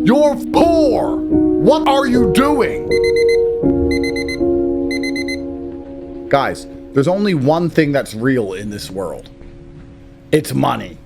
You're poor. What are you doing? Guys, there's only one thing that's real in this world. It's money.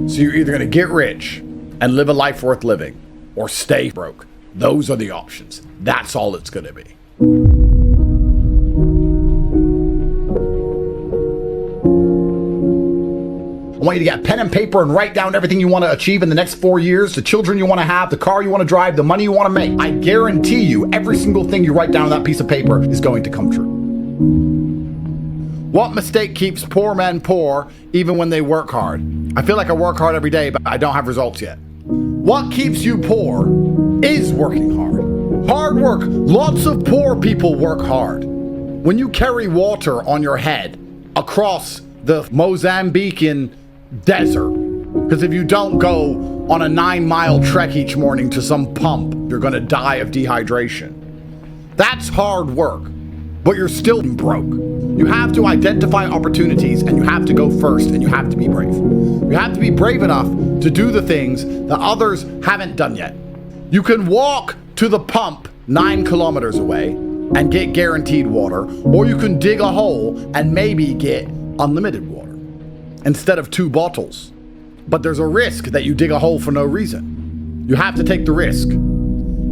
So you're either going to get rich and live a life worth living, or stay broke. Those are the options. That's all it's going to be. I want you to get pen and paper and write down everything you want to achieve in the next 4 years, the children you want to have, the car you want to drive, the money you want to make. I guarantee you, every single thing you write down on that piece of paper is going to come true. What mistake keeps poor men poor even when they work hard? I feel like I work hard every day, but I don't have results yet. What keeps you poor is working hard. Hard work. Lots of poor people work hard. When you carry water on your head across the Mozambican desert, because if you don't go on a 9-mile trek each morning to some pump, you're going to die of dehydration. That's hard work, but you're still broke. You have to identify opportunities, and you have to go first, and you have to be brave. You have to be brave enough to do the things that others haven't done yet. You can walk to the pump 9 kilometers away and get guaranteed water, or you can dig a hole and maybe get unlimited water instead of 2 bottles. But there's a risk that you dig a hole for no reason. You have to take the risk.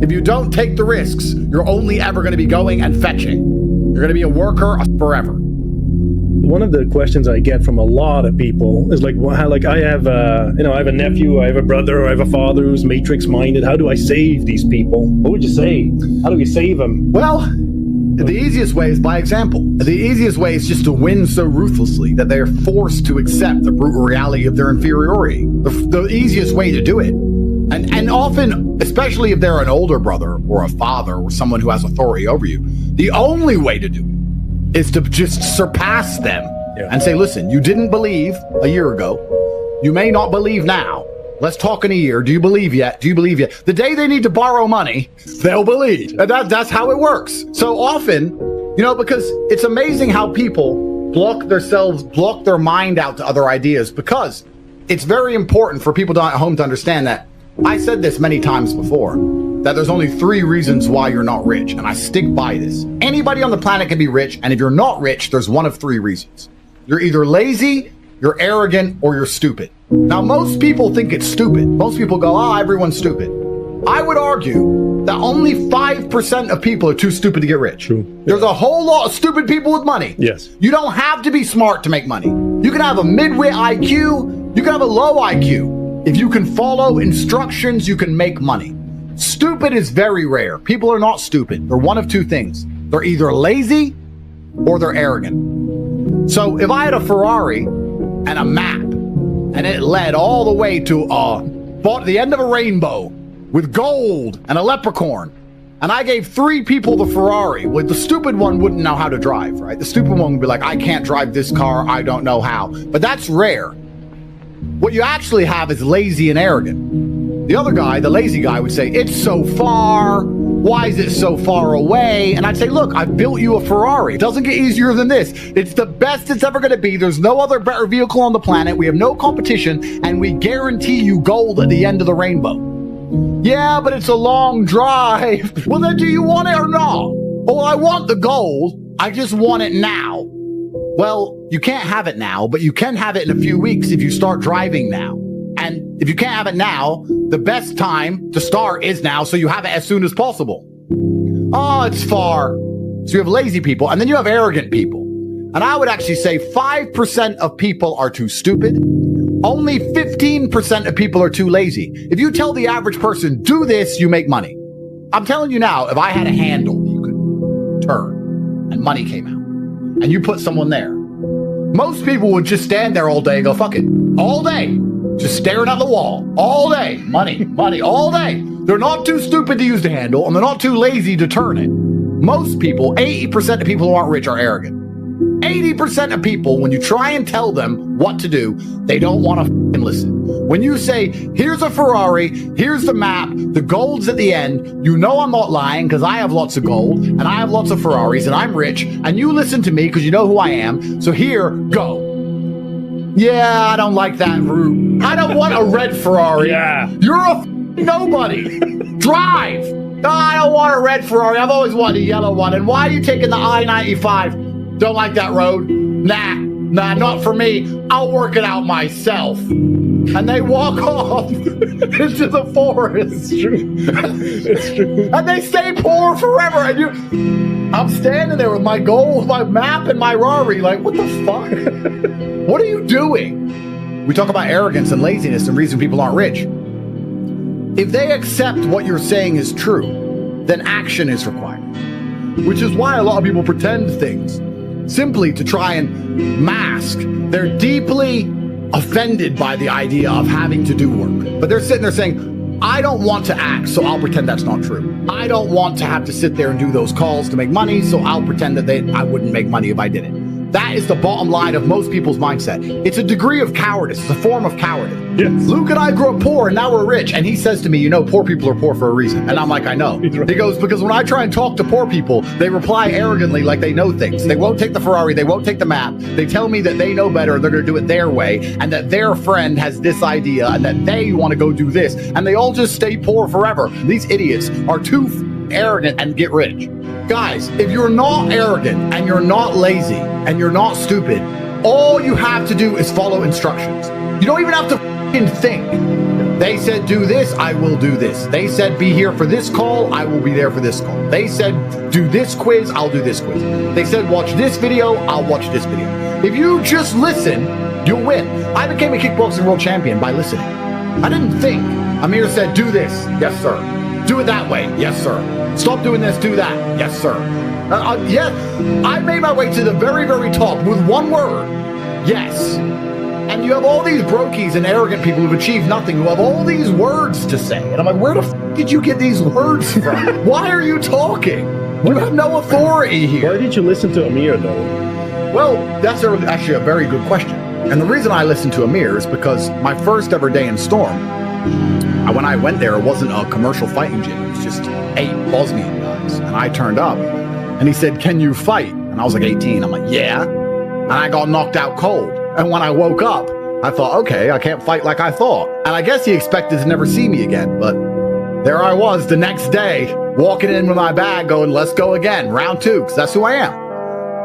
If you don't take the risks, you're only ever going to be going and fetching. You're going to be a worker forever. One of the questions I get from a lot of people is like, I have a nephew, I have a brother, I have a father who's matrix-minded. How do I save these people? What would you say? How do we save them? Well, the easiest way is by example. The easiest way is just to win so ruthlessly that they're forced to accept the brutal reality of their inferiority. The easiest way to do it. And often, especially if they're an older brother or a father or someone who has authority over you, the only way to do it is to just surpass them and say, listen, you didn't believe a year ago. You may not believe now. Let's talk in a year. Do you believe yet? Do you believe yet? The day they need to borrow money, they'll believe. And that's how it works. So often, because it's amazing how people block their mind out to other ideas, because it's very important for people at home to understand that I said this many times before, that there's only 3 reasons why you're not rich, and I stick by this. Anybody on the planet can be rich, and if you're not rich, there's one of 3 reasons. You're either lazy, you're arrogant, or you're stupid. Now, most people think it's stupid. Most people go, everyone's stupid. I would argue that only 5% of people are too stupid to get rich. True. There's a whole lot of stupid people with money. Yes. You don't have to be smart to make money. You can have a mid-wit IQ, you can have a low IQ. If you can follow instructions, you can make money. Stupid is very rare. People are not stupid. They're one of 2 things. They're either lazy or they're arrogant. So if I had a Ferrari and a map and it led all the way to the end of a rainbow with gold and a leprechaun, and I gave 3 people the Ferrari, well, the stupid one wouldn't know how to drive, right? The stupid one would be like, I can't drive this car. I don't know how. But that's rare. What you actually have is lazy and arrogant. The other guy, the lazy guy, would say, it's so far. Why is it so far away? And I'd say, look, I built you a Ferrari. It doesn't get easier than this. It's the best it's ever going to be. There's no other better vehicle on the planet. We have no competition, and we guarantee you gold at the end of the rainbow. Yeah, but it's a long drive. Well, then do you want it or not? Well, I want the gold. I just want it now. Well, you can't have it now, but you can have it in a few weeks if you start driving now. And if you can't have it now, the best time to start is now, so you have it as soon as possible. Oh, it's far. So you have lazy people, and then you have arrogant people. And I would actually say 5% of people are too stupid. Only 15% of people are too lazy. If you tell the average person, do this, you make money. I'm telling you now, if I had a handle you could turn and money came out, and you put someone there, most people would just stand there all day and go, fuck it, all day, just staring at the wall, all day, money, money, all day. They're not too stupid to use the handle, and they're not too lazy to turn it. Most people, 80% of people who aren't rich are arrogant. 80% of people, when you try and tell them what to do, they don't want to listen. When you say, here's a Ferrari, here's the map, the gold's at the end, you know I'm not lying because I have lots of gold and I have lots of Ferraris and I'm rich, and you listen to me because you know who I am. So here, go. Yeah, I don't like that route. I don't want a red Ferrari. Yeah. You're a nobody. Drive. No, I don't want a red Ferrari. I've always wanted a yellow one. And why are you taking the I-95? Don't like that road? Nah, not for me. I'll work it out myself. And they walk off into the forest. It's true. It's true. And they stay poor forever. And I'm standing there with my goal, my map, and my Rari. Like, what the fuck? What are you doing? We talk about arrogance and laziness and reason people aren't rich. If they accept what you're saying is true, then action is required. Which is why a lot of people pretend things, simply to try and mask. They're deeply offended by the idea of having to do work. But they're sitting there saying, I don't want to act, so I'll pretend that's not true. I don't want to have to sit there and do those calls to make money, so I'll pretend that I wouldn't make money if I did it. That is the bottom line of most people's mindset. It's a degree of cowardice. It's a form of cowardice. Yes. Luke and I grew up poor, and now we're rich. And he says to me, you know, poor people are poor for a reason. And I'm like, I know. He's right. He goes, because when I try and talk to poor people, they reply arrogantly like they know things. They won't take the Ferrari. They won't take the map. They tell me that they know better. They're going to do it their way, and that their friend has this idea, and that they want to go do this. And they all just stay poor forever. These idiots are too arrogant and get rich. Guys, if you're not arrogant and you're not lazy and you're not stupid, all you have to do is follow instructions. You don't even have to f***ing think. They said do this, I will do this. They said be here for this call, I will be there for this call. They said do this quiz, I'll do this quiz. They said watch this video, I'll watch this video. If you just listen, you'll win. I became a kickboxing world champion by listening. I didn't think. Amir said do this, yes sir. Do it that way, yes sir. Stop doing this, do that. Yes, sir. Yes, I made my way to the very, very top with one word. Yes. And you have all these brokies and arrogant people who've achieved nothing, who have all these words to say. And I'm like, where the f*** did you get these words from? Why are you talking? You have no authority here. Why did you listen to Amir, though? Well, that's actually a very good question. And the reason I listened to Amir is because my first ever day in Storm, when I went there, it wasn't a commercial fighting gym. It was just 8 Bosnian guys. And I turned up and he said, can you fight? And I was like 18. I'm like, yeah. And I got knocked out cold. And when I woke up, I thought, okay, I can't fight like I thought. And I guess he expected to never see me again. But there I was the next day, walking in with my bag going, let's go again, round 2, because that's who I am.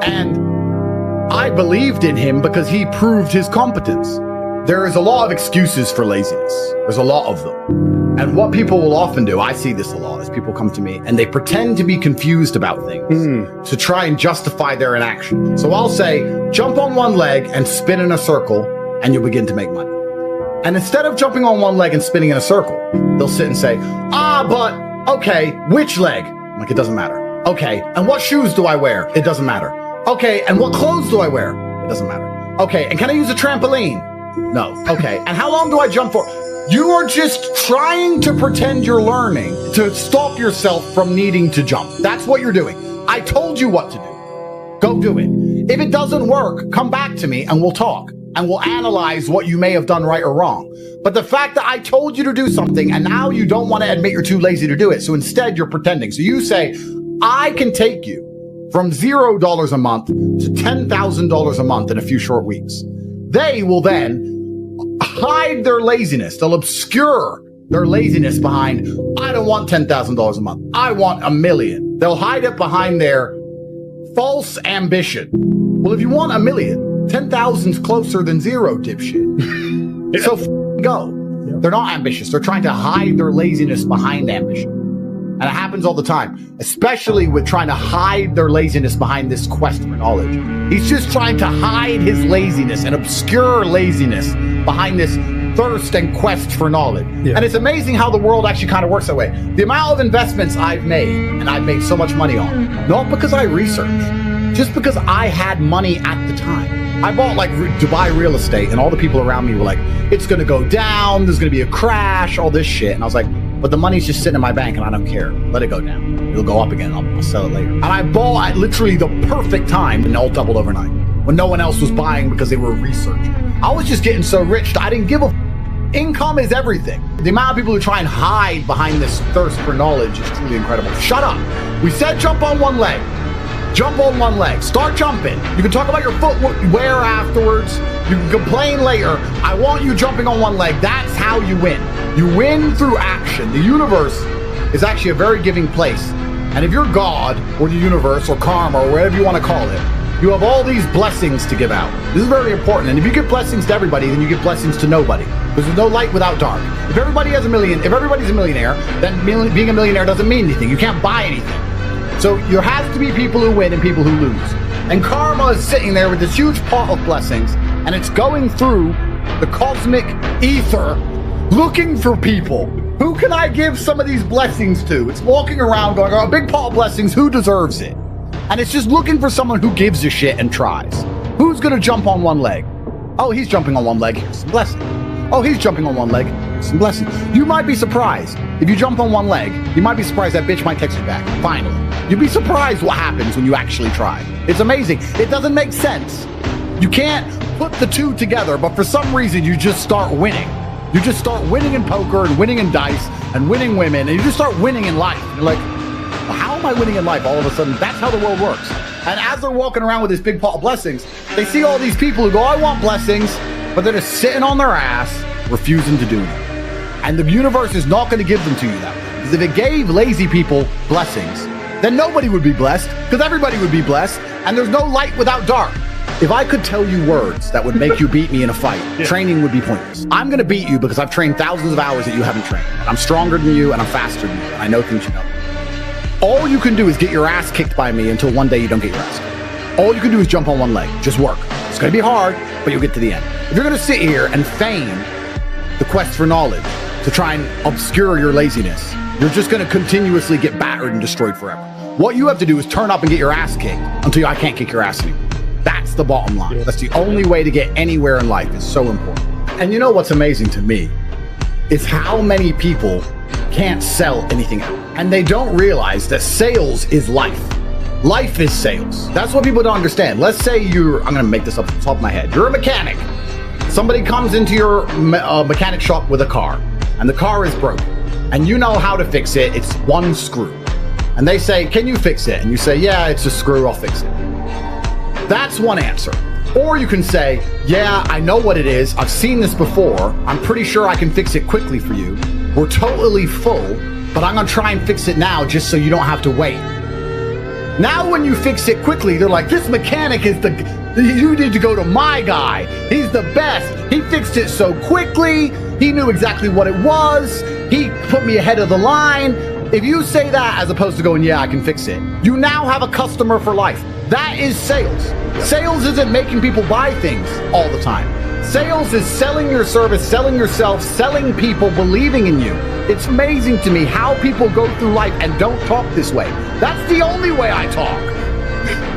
And I believed in him because he proved his competence. There is a lot of excuses for laziness. There's a lot of them. And what people will often do, I see this a lot, is people come to me and they pretend to be confused about things to try and justify their inaction. So I'll say, jump on one leg and spin in a circle and you'll begin to make money. And instead of jumping on one leg and spinning in a circle, they'll sit and say, but, okay, which leg? I'm like, it doesn't matter. Okay, and what shoes do I wear? It doesn't matter. Okay, and what clothes do I wear? It doesn't matter. Okay, and can I use a trampoline? No. Okay, and how long do I jump for? You are just trying to pretend you're learning to stop yourself from needing to jump. That's what you're doing. I told you what to do. Go do it. If it doesn't work, come back to me and we'll talk. And we'll analyze what you may have done right or wrong. But the fact that I told you to do something and now you don't want to admit you're too lazy to do it. So instead you're pretending. So you say, I can take you from $0 a month to $10,000 a month in a few short weeks. They will then hide their laziness. They'll obscure their laziness behind, I don't want $10,000 a month. I want $1 million. They'll hide it behind their false ambition. Well, if you want $1 million, 10,000's closer than 0, dipshit. So go. Yeah. They're not ambitious. They're trying to hide their laziness behind ambition. And it happens all the time, especially with trying to hide their laziness behind this quest for knowledge. He's just trying to hide his laziness and obscure laziness behind this thirst and quest for knowledge. Yeah. And it's amazing how the world actually kind of works that way. The amount of investments I've made, and I've made so much money on, not because I researched, just because I had money at the time. I bought like Dubai real estate and all the people around me were like, it's going to go down, there's going to be a crash, all this shit. And I was like, but the money's just sitting in my bank and I don't care. Let it go down. It'll go up again. I'll sell it later. And I bought at literally the perfect time and all doubled overnight when no one else was buying because they were researching. I was just getting so rich that I didn't give a Income is everything. The amount of people who try and hide behind this thirst for knowledge is truly incredible. Shut up. We said jump on one leg. Jump on one leg. Start jumping. You can talk about your footwear afterwards. You can complain later. I want you jumping on one leg. That's how you win. You win through action. The universe is actually a very giving place. And if you're God or the universe or karma or whatever you want to call it, you have all these blessings to give out. This is very important. And if you give blessings to everybody, then you give blessings to nobody. Because there's no light without dark. If everybody's a millionaire, then being a millionaire doesn't mean anything. You can't buy anything. So there has to be people who win and people who lose. And karma is sitting there with this huge pot of blessings, and it's going through the cosmic ether looking for people. Who can I give some of these blessings to? It's walking around going, oh, a big pot of blessings, who deserves it? And it's just looking for someone who gives a shit and tries. Who's gonna jump on one leg? Oh, he's jumping on one leg, here's some blessing. Oh, he's jumping on one leg, here's some blessing. You might be surprised. If you jump on one leg, you might be surprised that bitch might text you back, finally. You'd be surprised what happens when you actually try. It's amazing. It doesn't make sense. You can't put the two together, but for some reason you just start winning. You just start winning in poker and winning in dice and winning women, and you just start winning in life. You're like, well, how am I winning in life all of a sudden? That's how the world works. And as they're walking around with this big pot of blessings, they see all these people who go, I want blessings, but they're just sitting on their ass, refusing to do it. And the universe is not going to give them to you that way. Because if it gave lazy people blessings, then nobody would be blessed, because everybody would be blessed, and there's no light without dark. If I could tell you words that would make you beat me in a fight, training would be pointless. I'm going to beat you because I've trained thousands of hours that you haven't trained. And I'm stronger than you, and I'm faster than you, and I know things you know. All you can do is get your ass kicked by me until one day you don't get your ass kicked. All you can do is jump on one leg. Just work. It's going to be hard, but you'll get to the end. If you're going to sit here and feign the quest for knowledge to try and obscure your laziness, you're just going to continuously get battered and destroyed forever. What you have to do is turn up and get your ass kicked until I can't kick your ass anymore. That's the bottom line. That's the only way to get anywhere in life. It's so important. And you know what's amazing to me is how many people can't sell anything out. And they don't realize that sales is life. Life is sales. That's what people don't understand. Let's say I'm going to make this up off the top of my head. You're a mechanic. Somebody comes into your mechanic shop with a car, and the car is broken. And you know how to fix it. It's one screw. And they say, can you fix it? And you say, yeah, it's a screw. I'll fix it. That's one answer. Or you can say, yeah, I know what it is. I've seen this before. I'm pretty sure I can fix it quickly for you. We're totally full, but I'm going to try and fix it now just so you don't have to wait. Now when you fix it quickly, they're like, this mechanic is you need to go to my guy. He's the best. He fixed it so quickly. He knew exactly what it was. He put me ahead of the line. If you say that as opposed to going, yeah, I can fix it, you now have a customer for life. That is sales. Sales isn't making people buy things all the time. Sales is selling your service, selling yourself, selling people, believing in you. It's amazing to me how people go through life and don't talk this way. That's the only way I talk.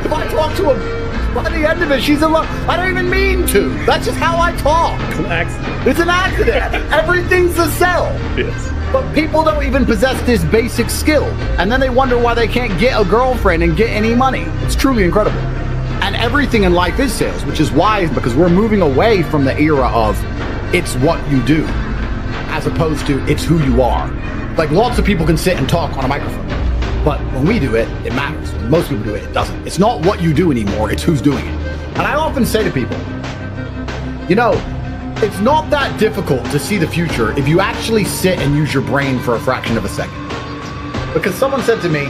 If I talk to a, by the end of it, she's in love. I don't even mean to. That's just how I talk. It's an accident. It's an accident. Everything's a sell. Yes. But people don't even possess this basic skill. And then they wonder why they can't get a girlfriend and get any money. It's truly incredible. And everything in life is sales, which is wise because we're moving away from the era of it's what you do, as opposed to it's who you are. Like lots of people can sit and talk on a microphone, but when we do it, it matters. When most people do it, it doesn't. It's not what you do anymore, it's who's doing it. And I often say to people, you know, it's not that difficult to see the future if you actually sit and use your brain for a fraction of a second. Because someone said to me,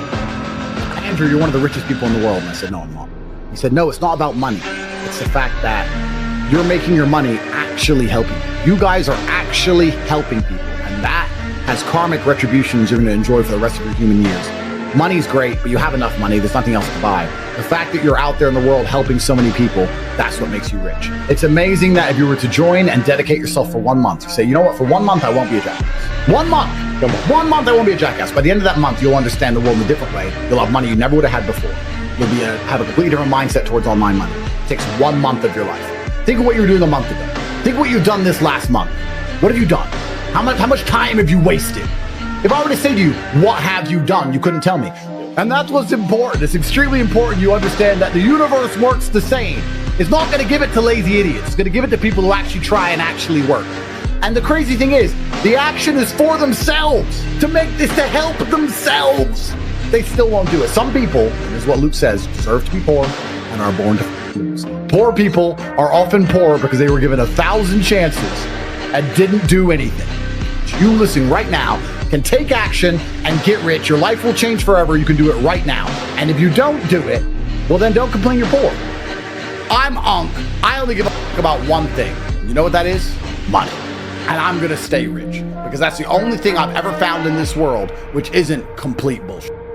Andrew, you're one of the richest people in the world. And I said, no, I'm not. He said, no, it's not about money. It's the fact that you're making your money actually helping you. You guys are actually helping people. And that has karmic retributions you're going to enjoy for the rest of your human years. Money's great, but you have enough money. There's nothing else to buy. The fact that you're out there in the world helping so many people, that's what makes you rich. It's amazing that if you were to join and dedicate yourself for 1 month, you say, you know what, for 1 month, I won't be a jackass. 1 month. Come on. 1 month, I won't be a jackass. By the end of that month, you'll understand the world in a different way. You'll have money you never would have had before. You'll have a completely different mindset towards online money. It takes 1 month of your life. Think of what you were doing a month ago. Think what you've done this last month. What have you done? How much time have you wasted? If I were to say to you, what have you done? You couldn't tell me. And that's what's important. It's extremely important you understand that the universe works the same. It's not going to give it to lazy idiots. It's going to give it to people who actually try and actually work. And the crazy thing is, the action is for themselves, to make this, to help themselves. they still won't do it. Some people, and this is what Luke says, deserve to be poor and are born to lose. Poor people are often poor because they were given 1,000 chances and didn't do anything. You listening right now can take action and get rich. Your life will change forever. You can do it right now. And if you don't do it, well, then don't complain you're poor. I'm Unc. I only give a fuck about one thing. You know what that is? Money. And I'm going to stay rich because that's the only thing I've ever found in this world which isn't complete bullshit.